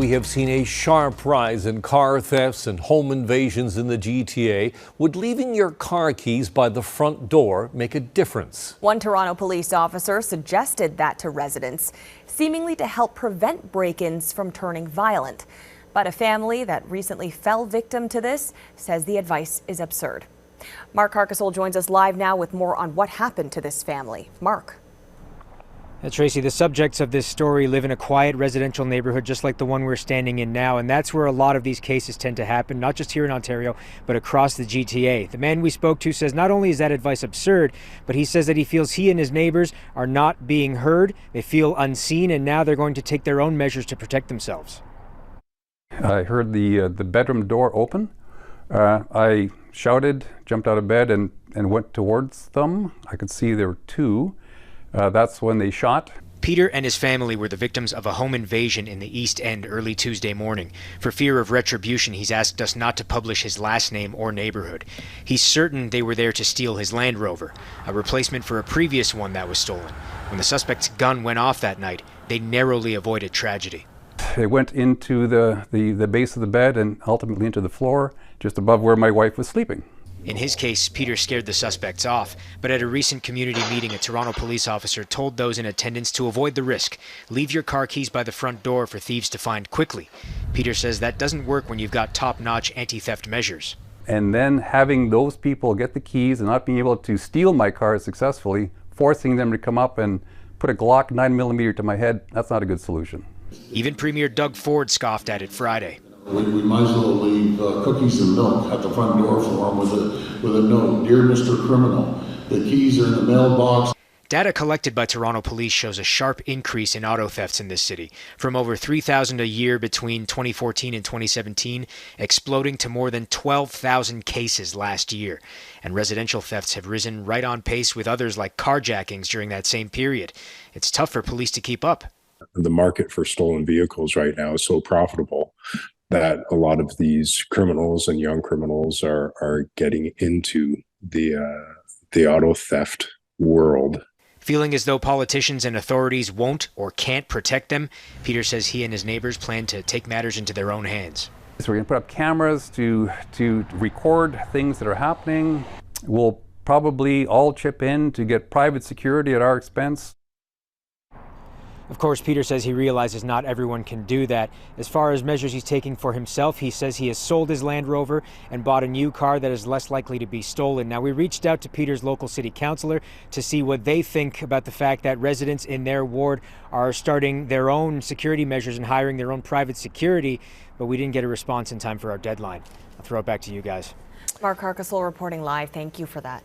We have seen a sharp rise in car thefts and home invasions in the GTA. Would leaving your car keys by the front door make a difference? One Toronto police officer suggested that to residents, seemingly to help prevent break-ins from turning violent. But a family that recently fell victim to this says the advice is absurd. Mark Carcasole joins us live now with more on what happened to this family. Mark. Tracy, the subjects of this story live in a quiet residential neighborhood just like the one we're standing in now, and that's where a lot of these cases tend to happen, not just here in Ontario, but across the GTA. The man we spoke to says not only is that advice absurd, but he says that he feels he and his neighbors are not being heard, they feel unseen, and now they're going to take their own measures to protect themselves. I heard the bedroom door open. I shouted, jumped out of bed, and went towards them. I could see there were two. That's when they shot. Peter and his family were the victims of a home invasion in the East End early Tuesday morning. For fear of retribution, he's asked us not to publish his last name or neighborhood. He's certain they were there to steal his Land Rover, a replacement for a previous one that was stolen. When the suspect's gun went off that night, they narrowly avoided tragedy. It went into the base of the bed and ultimately into the floor, just above where my wife was sleeping. In his case, Peter scared the suspects off, but at a recent community meeting, a Toronto police officer told those in attendance to avoid the risk. Leave your car keys by the front door for thieves to find quickly. Peter says that doesn't work when you've got top-notch anti-theft measures. And then having those people get the keys and not being able to steal my car successfully, forcing them to come up and put a Glock 9mm to my head, that's not a good solution. Even Premier Doug Ford scoffed at it Friday. We might as well leave cookies and milk at the front door for him with a note. Dear Mr. Criminal, the keys are in the mailbox. Data collected by Toronto police shows a sharp increase in auto thefts in this city, from over 3,000 a year between 2014 and 2017, exploding to more than 12,000 cases last year. And residential thefts have risen right on pace with others like carjackings during that same period. It's tough for police to keep up. The market for stolen vehicles right now is so profitable that a lot of these criminals and young criminals are getting into the auto theft world. Feeling as though politicians and authorities won't or can't protect them, Peter says he and his neighbors plan to take matters into their own hands. So we're going to put up cameras to record things that are happening. We'll probably all chip in to get private security at our expense. Of course, Peter says he realizes not everyone can do that. As far as measures he's taking for himself, he says he has sold his Land Rover and bought a new car that is less likely to be stolen. Now, we reached out to Peter's local city councillor to see what they think about the fact that residents in their ward are starting their own security measures and hiring their own private security, but we didn't get a response in time for our deadline. I'll throw it back to you guys. Mark Carcasole reporting live. Thank you for that.